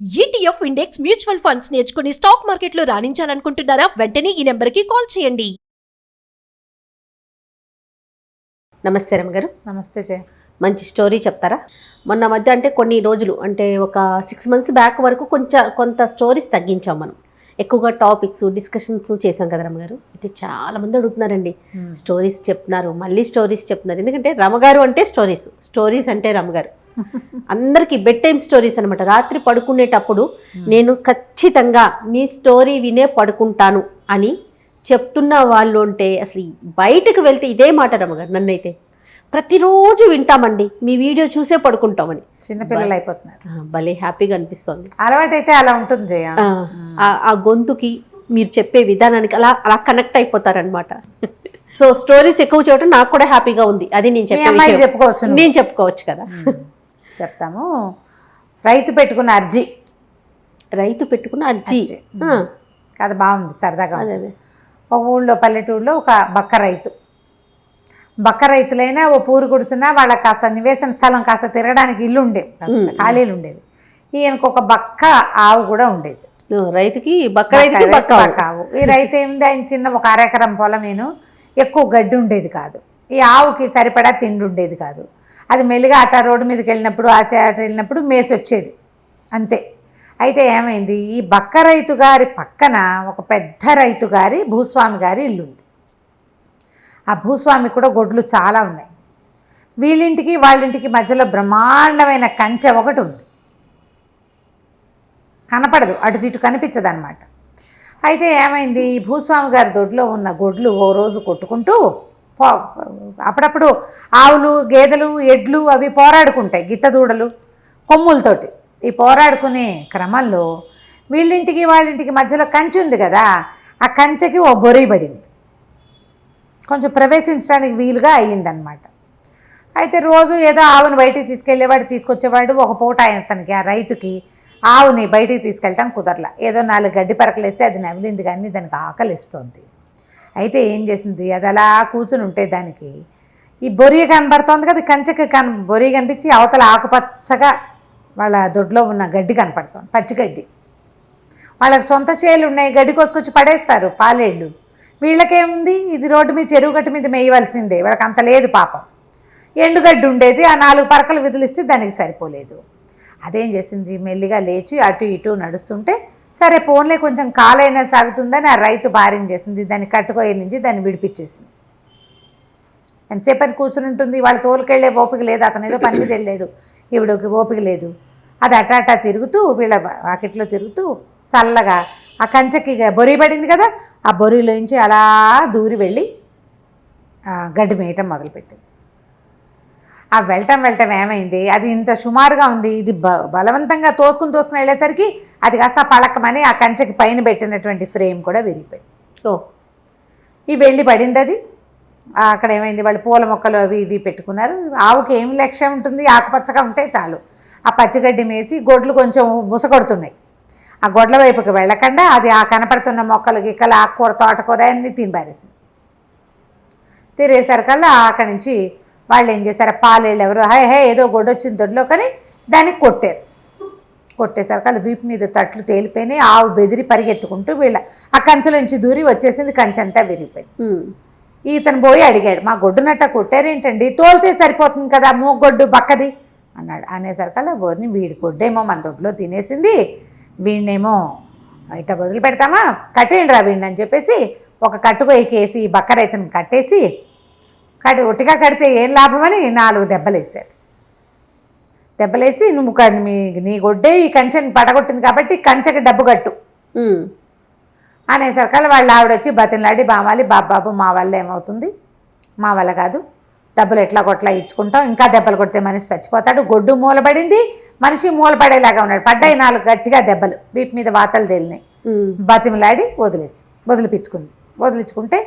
ETF index mutual funds నేర్చుకుని stock మార్కెట్లో రాణించాలనుకుంటున్నారా? వెంటనే ఈ నెంబర్కి కాల్ చేయండి. నమస్తే రమగారు. నమస్తే జయ. మంచి స్టోరీ చెప్తారా? మొన్న మధ్య అంటే కొన్ని రోజులు అంటే ఒక 6 months బ్యాక్ వరకు కొంత స్టోరీస్ తగ్గించాం మనం. ఎక్కువగా టాపిక్స్ డిస్కషన్స్ చేసాం కదా రమగారు. అయితే చాలా మంది అడుగుతున్నారండి, స్టోరీస్ చెప్తున్నారు, మళ్ళీ స్టోరీస్ చెప్తున్నారు. ఎందుకంటే రమగారు అంటే స్టోరీస్ అంటే రమగారు అందరికీ బెడ్ టైమ్ స్టోరీస్ అనమాట. రాత్రి పడుకునేటప్పుడు నేను ఖచ్చితంగా మీ స్టోరీ వినే పడుకుంటాను అని చెప్తున్న వాళ్ళు ఉంటే అసలు బయటకు వెళ్తే ఇదే మాట రమగారు. నన్నైతే ప్రతిరోజు వింటామండి, మీ వీడియో చూసే పడుకుంటామని. చిన్నపిల్లలు అయిపోతున్నారు. భలే హ్యాపీగా అనిపిస్తుంది. అలవాటైతే అలా ఉంటుంది జయ. ఆ గొంతుకి మీరు చెప్పే విధానానికి అలా అలా కనెక్ట్ అయిపోతారనమాట. సో స్టోరీస్ ఎక్కువ చెప్పడం నాకు కూడా హ్యాపీగా ఉంది. అది నేను చెప్పుకోవచ్చు, నేను చెప్పుకోవచ్చు కదా. చెప్తాము. రైతు పెట్టుకున్న అర్జీ కథ బాగుంది, సరదాగా. ఒక ఊళ్ళో పల్లెటూరులో ఒక బక్క రైతులైనా ఓ పూరు గుడిసినా వాళ్ళకి కాస్త నివేశన స్థలం, కాస్త తిరగడానికి ఇల్లు ఉండేవి, ఖాళీలు ఉండేవి. ఈయనకు ఒక బక్క ఆవు కూడా ఉండేది. రైతుకి బక్క ఆవు. ఈ రైతు ఏమింది, ఆయన చిన్న ఒక 1/2 ఎకరం పొలమేను, ఎక్కువ గడ్డి ఉండేది కాదు. ఈ ఆవుకి సరిపడా తిండి ఉండేది కాదు. అది మెల్లిగా అట రోడ్డు మీదకి వెళ్ళినప్పుడు అట వెళ్ళినప్పుడు మేసి వచ్చేది అంతే. అయితే ఏమైంది, ఈ బక్క రైతు గారి పక్కన ఒక పెద్ద రైతు గారి భూస్వామి గారి ఇల్లు ఉంది. ఆ భూస్వామి కూడా గొడ్లు చాలా ఉన్నాయి. వీళ్ళింటికి వాళ్ళింటికి మధ్యలో బ్రహ్మాండమైన కంచె ఒకటి ఉంది, కనపడదు, అటు ఇటు కనిపించదు అనమాట. అయితే ఏమైంది, ఈ భూస్వామి గారి దొడ్లో ఉన్న గొడ్లు ఓ రోజు కొట్టుకుంటూ అప్పుడప్పుడు ఆవులు గేదెలు ఎడ్లు అవి పోరాడుకుంటాయి, గిత్తదూడలు కొమ్ములతోటి. ఈ పోరాడుకునే క్రమంలో వీళ్ళింటికి వాళ్ళింటికి మధ్యలో కంచె ఉంది కదా, ఆ కంచెకి ఓ బొరి పడింది, కొంచెం ప్రవేశించడానికి వీలుగా అయ్యిందనమాట. అయితే రోజు ఏదో ఆవుని బయటికి తీసుకెళ్ళేవాడు, తీసుకొచ్చేవాడు. ఒక పూట అతనికి ఆ రైతుకి ఆవుని బయటికి తీసుకెళ్ళటం కుదరలా. ఏదో 4 గడ్డి పరకలు వేస్తే అది నవిలింది, కానీ దానికి ఆకలిస్తుంది. అయితే ఏం చేసింది, అది అలా కూర్చుని ఉంటే దానికి ఈ బొరి కనపడుతోంది కదా, కంచెకి బొరి కనిపించి అవతల ఆకుపచ్చగా వాళ్ళ దొడ్లో ఉన్న గడ్డి కనపడుతోంది, పచ్చిగడ్డి. వాళ్ళకి సొంత చేలు ఉన్నాయి, గడ్డి కోసుకొచ్చి పడేస్తారు పాలేళ్ళు. వీళ్ళకేముంది, ఇది రోడ్డు మీద చెరువు గట్టు మీద మేయవలసిందే, వాళ్ళకి అంత లేదు పాపం. ఎండుగడ్డి ఉండేది, ఆ 4 పరకలు విదిలిస్తే దానికి సరిపోలేదు. అదేం చేసింది, మెల్లిగా లేచి అటు ఇటు నడుస్తుంటే సరే పోన్లే కొంచెం కాలైనా సాగుతుందని ఆ రైతు భార్యం చేసింది, దాన్ని కట్టుకోయే నుంచి దాన్ని విడిపించేసింది. ఎంతసేపని కూర్చుని ఉంటుంది, వాళ్ళు తోలుకెళ్ళే ఓపిక లేదు, అతను ఏదో పని మీద వెళ్ళాడు, ఈవిడకి ఓపిక లేదు. అది అటాటా తిరుగుతూ వీళ్ళ వాకిట్లో తిరుగుతూ చల్లగా ఆ కంచెకి బొరి పడింది కదా, ఆ బొరిలోంచి అలా దూరి వెళ్ళి గడ్డి మేయటం మొదలుపెట్టింది. ఆ వెళ్ళటం ఏమైంది, అది ఇంత సుమారుగా ఉంది, ఇది బలవంతంగా తోసుకుని వెళ్ళేసరికి అది కాస్త పలకమని ఆ కంచెకి పైన పెట్టినటువంటి ఫ్రేమ్ కూడా విరిగిపోయింది. ఈ వెళ్ళి పడింది అది. అక్కడ ఏమైంది, వాళ్ళు పూల మొక్కలు అవి ఇవి పెట్టుకున్నారు. ఆవుకి ఏం లక్ష్యం ఉంటుంది, ఆకుపచ్చగా ఉంటే చాలు. ఆ పచ్చిగడ్డి మేసి గొడ్లు కొంచెం బుసకొడుతున్నాయి, ఆ గొడ్ల వైపుకి వెళ్ళకుండా అది ఆ కనపడుతున్న మొక్కలు గిక్కలు ఆకుకూర తోటకూర అన్నీ తినిపారేసింది. తిరిగేసరికల్లా అక్కడి నుంచి వాళ్ళు ఏం చేశారు, పాలేళ్ళు ఎవరు ఏదో గొడ్డొచ్చిన దొడ్లో కానీ దాన్ని కొట్టేసరికి వాళ్ళు వీపు మీద తట్లు తేలిపోయినాయి. ఆవు బెదిరి పరిగెత్తుకుంటూ వీళ్ళ ఆ కంచెలోంచి దూరి వచ్చేసింది, కంచె అంతా విరిగిపోయింది. ఇతను పోయి అడిగాడు, మా గొడ్డునట్ట కొట్టారేంటండి, తోలితే సరిపోతుంది కదా, మూగొడ్డు బక్కది అన్నాడు. అనేసరికల్లా బోర్ని వీడి గొడ్డేమో మన దొడ్లో తినేసింది, వీడినేమో ఇట్ట వదిలిపెడతామా, కట్టేయండి రా వీడిని అని చెప్పేసి ఒక కట్టుకో ఎక్కేసి బక్క రైతుని కట్టేసి ఒట్టిగా కడితే ఏం లాభమని 4 దెబ్బలేసాడు. దెబ్బలేసి నువ్వు నీ గొడ్డే ఈ కంచెని పడగొట్టింది కాబట్టి కంచెకి డబ్బు కట్టు అనేసరికల్లా వాళ్ళు ఆవిడొచ్చి బతిలాడి బామాలి, బాబాబు మా వల్ల ఏమవుతుంది, మా వల్ల కాదు, డబ్బులు ఎట్లా కొట్లా ఇచ్చుకుంటాం, ఇంకా దెబ్బలు కొడితే మనిషి చచ్చిపోతాడు. గొడ్డు మూలపడింది, మనిషి మూలపడేలాగా ఉన్నాడు. పడ్డాయి 4 గట్టిగా దెబ్బలు, వీటి మీద వాతలు తేలినాయి. బతిమలాడి వదిలించుకుంటే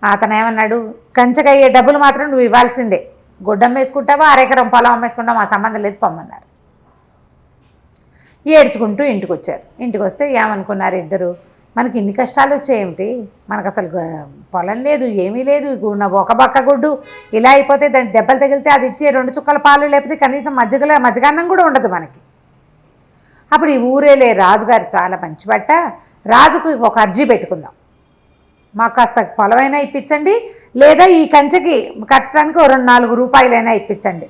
అతను ఏమన్నాడు, కంచెకయ్యే డబ్బులు మాత్రం నువ్వు ఇవ్వాల్సిందే, గొడ్డం వేసుకుంటావా 1/2 ఎకరం పొలం అమ్మేసుకుంటావా, మా సంబంధం లేదు పొమ్మన్నారు. ఏడ్చుకుంటూ ఇంటికి వచ్చారు. ఇంటికి వస్తే ఏమనుకున్నారు ఇద్దరు, మనకి ఇన్ని కష్టాలు వచ్చాయేమిటి, మనకు అసలు పొలం లేదు, ఏమీ లేదు, ఒక బక్క గుడ్డు ఇలా అయిపోతే దానికి దెబ్బలు తగిలితే అది ఇచ్చే 2 చుక్కల పాలు లేకపోతే కనీసం మజ్జిగన్నం కూడా ఉండదు మనకి. అప్పుడు ఈ ఊరేలే రాజుగారు చాలా మంచి బట్ట, రాజుకు ఒక అర్జీ పెట్టుకుందాం, మాకు కాస్త పొలమైనా ఇప్పించండి, లేదా ఈ కంచెకి కట్టడానికి 2-4 రూపాయలైనా ఇప్పించండి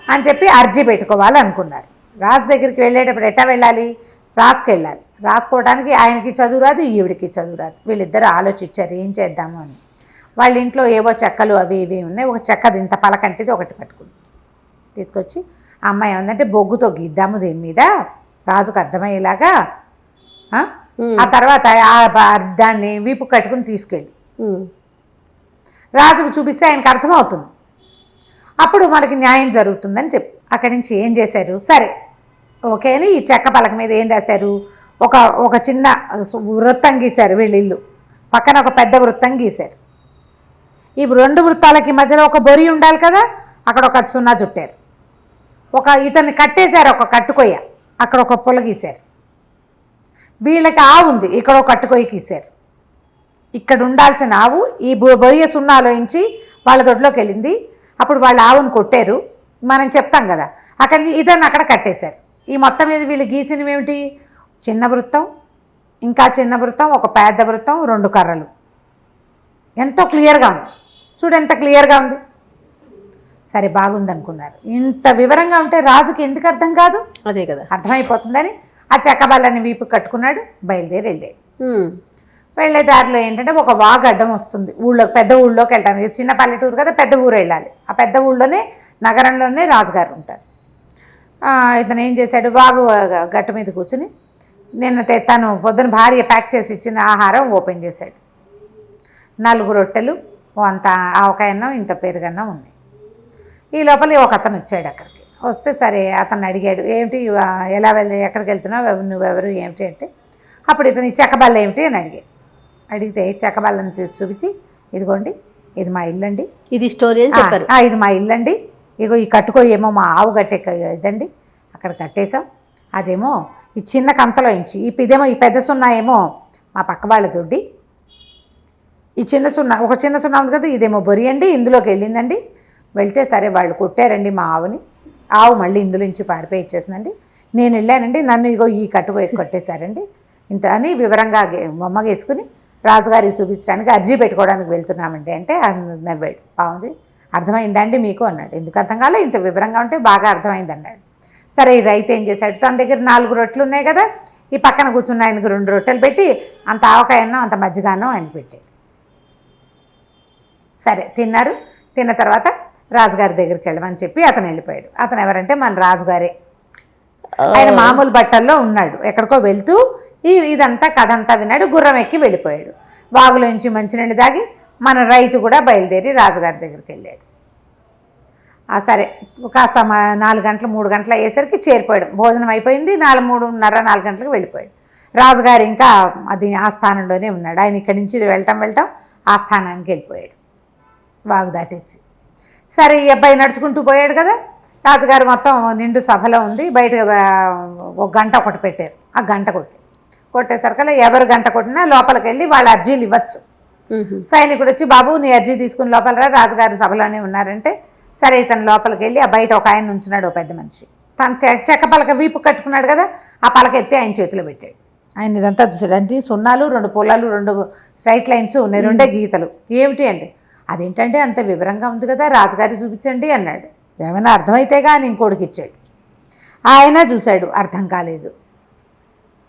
అని చెప్పి అర్జీ పెట్టుకోవాలనుకున్నారు. రాజు దగ్గరికి వెళ్ళేటప్పుడు ఎట్టా వెళ్ళాలి? రాజుకి వెళ్ళాలి. రాసుకోవడానికి ఆయనకి చదువు రాదు, ఈవిడికి చదువు రాదు. వీళ్ళిద్దరూ ఆలోచించారు ఏం చేద్దాము అని. వాళ్ళ ఇంట్లో ఏవో చెక్కలు అవి ఇవి ఉన్నాయి. ఒక చెక్కది ఇంత పలకంటిది ఒకటి పట్టుకుంది, తీసుకొచ్చి ఆ అమ్మాయి ఏమందంటే బొగ్గుతో గీద్దాము దీని మీద రాజుకు అర్థమయ్యేలాగా. ఆ తర్వాత దాన్ని వీపు కట్టుకుని తీసుకెళ్ళి రాజుకు చూపిస్తే ఆయనకు అర్థమవుతుంది, అప్పుడు మనకి న్యాయం జరుగుతుందని చెప్పి అక్కడి నుంచి ఏం చేశారు, సరే ఓకే అని ఈ చెక్క పలక మీద ఏం రాశారు, ఒక చిన్న వృత్తం గీశారు. వీళ్ళు ఇల్లు పక్కన ఒక పెద్ద వృత్తం గీశారు. ఈ 2 వృత్తాలకి మధ్యలో ఒక బొరి ఉండాలి కదా, అక్కడ ఒక సున్నా చుట్టారు. ఇతన్ని కట్టేశారు, ఒక కట్టుకొయ్య, అక్కడ ఒక పుల్ల గీశారు. వీళ్ళకి ఆవు ఉంది, ఇక్కడ ఒక కట్టుకొయ్య గీశారు. ఇక్కడ ఉండాల్సిన ఆవు ఈ బొరియ సున్నాలోంచి వాళ్ళ దొడ్లోకి వెళ్ళింది. అప్పుడు వాళ్ళ ఆవును కొట్టారు, మనం చెప్తాం కదా, అక్కడి ఇతన్ని అక్కడ కట్టేశారు. ఈ మొత్తం మీద వీళ్ళు గీసినవి ఏమిటి, చిన్న వృత్తం, ఇంకా చిన్న వృత్తం, ఒక పెద్ద వృత్తం, 2 కర్రలు. ఎంతో క్లియర్గా ఉంది, చూడు ఎంత క్లియర్గా ఉంది. సరే బాగుంది అనుకున్నారు. ఇంత వివరంగా ఉంటే రాజుకి ఎందుకు అర్థం కాదు? అదే కదా, అర్థమైపోతుందని ఆ చెక్క బల్లని వీపు కట్టుకున్నాడు, బయలుదేరి వెళ్ళాడు. వెళ్ళే దారిలో ఏంటంటే ఒక వాగు అడ్డం వస్తుంది ఊళ్ళోకి, పెద్ద ఊళ్ళోకి వెళ్ళడానికి. చిన్న పల్లెటూరు కదా, పెద్ద ఊరు వెళ్ళాలి. ఆ పెద్ద ఊళ్ళోనే నగరంలోనే రాజుగారు ఉంటారు. ఇతను ఏం చేశాడు, వాగు గట్టు మీద కూర్చుని తను పొద్దున భార్య ప్యాక్ చేసి ఇచ్చిన ఆహారం ఓపెన్ చేశాడు. 4 రొట్టెలు, అంత ఆవకాయన్నం, ఇంత పెరుగన్నం ఉన్నాయి. ఈ లోపల ఒక అతను వచ్చాడు. అక్కడికి వస్తే సరే అతను అడిగాడు, ఏమిటి ఎలా ఎక్కడికి వెళ్తున్నావు, నువ్వెవరు ఏమిటి అంటే, అప్పుడు ఇతను ఈ చెక్కబల్ల ఏమిటి అని అడిగితే చెక్కబల్లని చూపించి, ఇదిగోండి ఇది మా ఇల్లండి, ఇది స్టోరీ అని చెప్పారు. ఇది మా ఇల్లండి, ఇగో ఈ కట్టుకో ఏమో మా ఆవు కట్టే ఇదండి, అక్కడ కట్టేసాం. అదేమో ఈ చిన్న కంతలో ఇంచి, ఇదేమో ఈ పెద్ద సున్నా ఏమో మా పక్క వాళ్ళ దొడ్డి, ఈ చిన్న సున్నా ఒక చిన్న సున్నా ఉంది కదా, ఇదేమో బొరి అండి, ఇందులోకి వెళ్ళిందండి. వెళ్తే సరే వాళ్ళు కొట్టారండి మా ఆవుని, ఆవు మళ్ళీ ఇందులోంచి పారిపోయి ఇచ్చేసిందండి. నేను వెళ్ళానండి, నన్ను ఇగో ఈ కట్టుకో కొట్టేశారండి, ఇంత అని వివరంగా బొమ్మగేసుకుని రాజుగారికి చూపించడానికి అర్జీ పెట్టుకోవడానికి వెళ్తున్నామండి అంటే నవ్వాడు. బాగుంది, అర్థమైందండి మీకు అన్నాడు. ఎందుకు అర్థం కాలే, ఇంత వివరంగా ఉంటే బాగా అర్థమైంది అన్నాడు. సరే ఈ రైతు ఏం చేశాడు, తన దగ్గర 4 రొట్టెలు ఉన్నాయి కదా, ఈ పక్కన కూర్చున్న ఆయనకు 2 రొట్టెలు పెట్టి అంత ఆవకాయన్నో అంత మజ్జిగానో ఆయన పెట్టాడు. సరే తిన్నారు. తిన్న తర్వాత రాజుగారి దగ్గరికి వెళ్ళమని చెప్పి అతను వెళ్ళిపోయాడు. అతను ఎవరంటే మన రాజుగారే. ఆయన మామూలు బట్టల్లో ఉన్నాడు, ఎక్కడికో వెళ్తూ ఇదంతా కథ అంతా విన్నాడు. గుర్రం ఎక్కి వెళ్ళిపోయాడు. వాగులోంచి మంచినీళ్ళు దాగి మన రైతు కూడా బయలుదేరి రాజుగారి దగ్గరికి వెళ్ళాడు. సరే కాస్త 4 గంటలు 3 గంటలు అయ్యేసరికి చేరిపోయాడు. భోజనం అయిపోయింది, 3:30-4 గంటలకు వెళ్ళిపోయాడు. రాజుగారు ఇంకా ఆ స్థానంలోనే ఉన్నాడు. ఆయన ఇక్కడి నుంచి వెళ్ళటం ఆ స్థానానికి వెళ్ళిపోయాడు, వాగు దాటేసి. సరే ఈ అబ్బాయి నడుచుకుంటూ పోయాడు కదా, రాజుగారు మొత్తం నిండు సభలో ఉంది. బయట ఒక గంట ఒకటి పెట్టారు. ఆ గంట కొట్టేసరికల్లా ఎవరు గంట కొట్టినా లోపలికి వెళ్ళి వాళ్ళ అర్జీలు ఇవ్వచ్చు. సైనికుడు వచ్చి, బాబు నీ అర్జీ తీసుకుని లోపల రా, రాజుగారు సభలోనే ఉన్నారంటే సరే ఇతను లోపలికి వెళ్ళి ఆ బయట ఒక ఆయన ఉంచున్నాడు, పెద్ద మనిషి. తను చెక్క పలక వీపు కట్టుకున్నాడు కదా, ఆ పలక ఎత్తి ఆయన చేతిలో పెట్టాడు. ఆయన ఇదంతా చూసాడు. అంటే సున్నాలు, 2 పొలాలు, 2 స్ట్రైట్ లైన్స్ ఉన్నాయి, 2 గీతలు. ఏమిటి అంటే, అదేంటంటే అంత వివరంగా ఉంది కదా, రాజుగారి చూపించండి అన్నాడు. ఏమైనా అర్థమైతేగా అని ఇంకోటికి ఇచ్చాడు. ఆయన చూశాడు, అర్థం కాలేదు.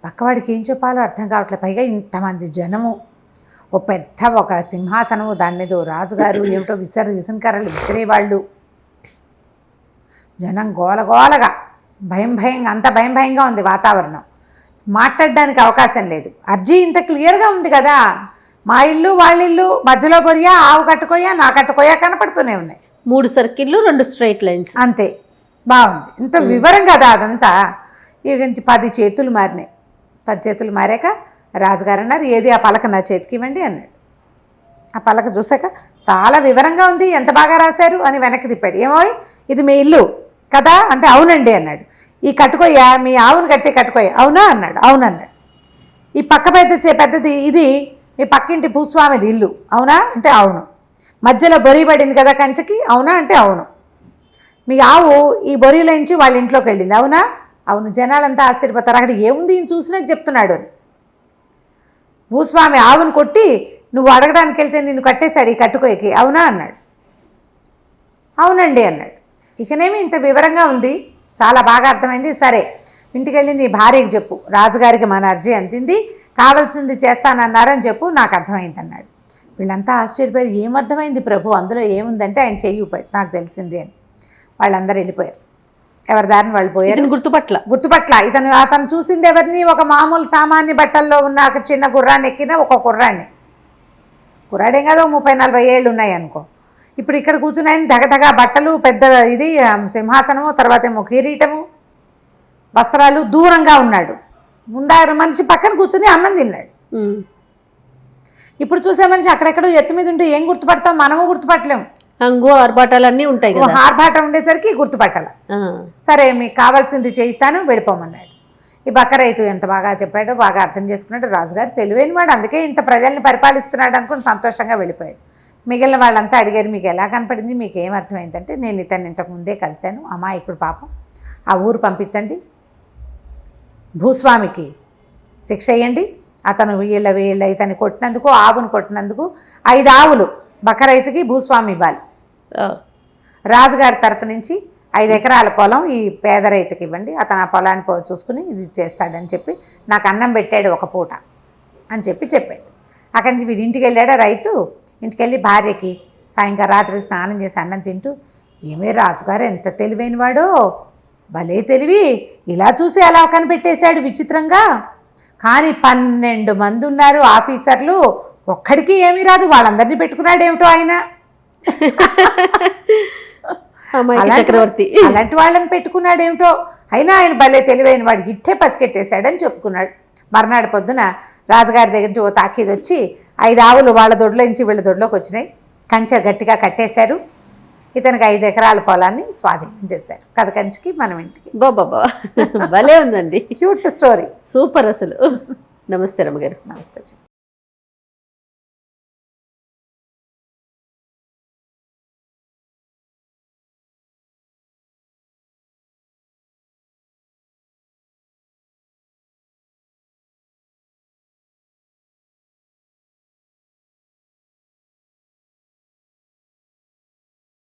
పక్కవాడికి ఏం చెప్పాలో అర్థం కావట్లేదు. పైగా ఇంతమంది జనము, ఒక సింహాసనము, దాని మీద రాజుగారు ఏమిటో విసనకర్రలు విసిరేవాళ్ళు, జనం గోలగోలగా భయంగా, అంత భయంగా ఉంది వాతావరణం. మాట్లాడడానికి అవకాశం లేదు. అర్జీ ఇంత క్లియర్గా ఉంది కదా, మా ఇల్లు వాళ్ళ ఇల్లు, మధ్యలో బొరియా, ఆవు కట్టుకోయా, నా కట్టుకోయా కనపడుతూనే ఉన్నాయి. 3 సర్కిళ్ళు 2 స్ట్రైట్ లైన్స్, అంతే. బాగుంది, ఇంత వివరం కదా అదంతా. ఇక 10 చేతులు మారినాయి. 10 చేతులు మారాక రాజుగారు అన్నారు, ఏది ఆ పలక నా చేతికి ఇవ్వండి అన్నాడు. ఆ పలక చూసాక చాలా వివరంగా ఉంది, ఎంత బాగా రాశారు అని వెనక్కి తిప్పాడు. ఏమో ఇది మీ ఇల్లు కదా అంటే, అవునండి అన్నాడు. ఈ కట్టుకోయ్యా మీ ఆవును కట్టి కట్టుకోయ్యా, అవునా అన్నాడు. అవునన్నాడు. ఈ పక్క పెద్దది ఇది మీ పక్కింటి భూస్వామిది ఇల్లు, అవునా అంటే అవును. మధ్యలో బొరి పడింది కదా కంచెకి, అవునా అంటే అవును. మీ ఆవు ఈ బొరిలోంచి వాళ్ళ ఇంట్లోకి వెళ్ళింది, అవునా అవును, జనాలంతా ఆశ్చర్యపోతారు, అక్కడ ఏముంది ఈయన చూసినట్టు చెప్తున్నాడు అని. భూస్వామి ఆవును కొట్టి నువ్వు అడగడానికి వెళ్తే నిన్ను కట్టేశాడు ఈ కట్టుకోయకి, అవునా అన్నాడు. అవునండి అన్నాడు. ఇకనేమి ఇంత వివరంగా ఉంది, చాలా బాగా అర్థమైంది, సరే ఇంటికి వెళ్ళి నీ భార్యకి చెప్పు, రాజుగారికి మన అర్జీ అందింది, కావాల్సింది చేస్తానన్నారని చెప్పు, నాకు అర్థమైంది అన్నాడు. వీళ్ళంతా ఆశ్చర్యపోయారు, ఏమర్థమైంది ప్రభు, అందులో ఏముందంటే ఆయన చెయ్యి ఊపాడు, నాకు తెలిసింది అని. వాళ్ళందరూ వెళ్ళిపోయారు, ఎవరి దారిని వాళ్ళు పోయారు. గుర్తుపట్ల అతను చూసింది ఎవరిని, ఒక మామూలు సామాన్య బట్టల్లో ఉన్న ఒక చిన్న గుర్రాన్ని ఎక్కిన ఒక కుర్రాడేం కాదు, 30-40 ఏళ్ళు ఉన్నాయి అనుకో. ఇప్పుడు ఇక్కడ కూర్చుని ఆయన దగదగా బట్టలు, పెద్ద ఇది సింహాసనము, తర్వాత ఏమో కిరీటము, వస్త్రాలు, దూరంగా ఉన్నాడు. ముందారు మనిషి పక్కన కూర్చుని అన్నం తిన్నాడు. ఇప్పుడు చూసే మనిషి అక్కడెక్కడో ఎత్తు మీద ఉంటే ఏం గుర్తుపడతాం, మనము గుర్తుపట్టలేము. హంగు ఆర్భాటాలన్నీ ఉంటాయి కదా, ఆర్భాటం ఉండేసరికి గుర్తుపట్టాల. సరే మీకు కావాల్సింది చేయిస్తాను, వెళ్ళిపోమన్నాడు. ఈ బక్క రైతు ఎంత బాగా చెప్పాడో, బాగా అర్థం చేసుకున్నాడు. రాజుగారు తెలివైన వాడు, అందుకే ఇంత ప్రజల్ని పరిపాలిస్తున్నాడు అనుకుని సంతోషంగా వెళ్ళిపోయాడు. మిగిలిన వాళ్ళంతా అడిగారు, మీకు ఎలా కనపడింది, మీకు ఏం అర్థమైందంటే, నేను ఇతన్ని ఇంతకు ముందే కలిశాను, అమాయకుడు పాపం, ఆ ఊరు పంపించండి, భూస్వామికి శిక్ష వేయండి, అతను వీళ్ళ ఇతన్ని కొట్టినందుకు, ఆవును కొట్టినందుకు 5 ఆవులు బక్క రైతుకి భూస్వామి ఇవ్వాలి. రాజుగారి తరఫు నుంచి 5 ఎకరాల పొలం ఈ పేద రైతుకి ఇవ్వండి, అతను ఆ పొలాన్ని చూసుకుని ఇది చేస్తాడని చెప్పి, నాకు అన్నం పెట్టాడు ఒక పూట అని చెప్పాడు. అక్కడి నుంచి వీడి ఇంటికి వెళ్ళాడు రైతు. ఇంటికి వెళ్ళి భార్యకి సాయంకాలం రాత్రికి స్నానం చేసి అన్నం తింటూ, ఏమే రాజుగారు ఎంత తెలివైనవాడో, భలే తెలివి, ఇలా చూసి అలా కనిపెట్టేశాడు విచిత్రంగా, కానీ 12 మంది ఉన్నారు ఆఫీసర్లు, ఒక్కడికి ఏమీ రాదు, వాళ్ళందరినీ పెట్టుకున్నాడు ఏమిటో ఆయన. చక్రవర్తి అలాంటి వాళ్ళని పెట్టుకున్నాడు ఏమిటో, అయినా ఆయన భలే తెలివైన వాడు, ఇట్టే పసికెట్టేశాడని చెప్పుకున్నాడు. మర్నాడు పొద్దున రాజుగారి దగ్గర నుంచి ఓ తాకీదు వచ్చి 5 ఆవులు వాళ్ళ దొడ్లో నుంచి వీళ్ళ దొడ్లోకి వచ్చినాయి, కంచె గట్టిగా కట్టేశారు, ఇతనికి 5 ఎకరాల పొలాన్ని స్వాధీనం చేశారు. కథ కంచికి మనం ఇంటికి. బాబా భలే ఉందండి, క్యూట్ స్టోరీ, సూపర్ అసలు. నమస్తే రమ్మగారు. నమస్తే.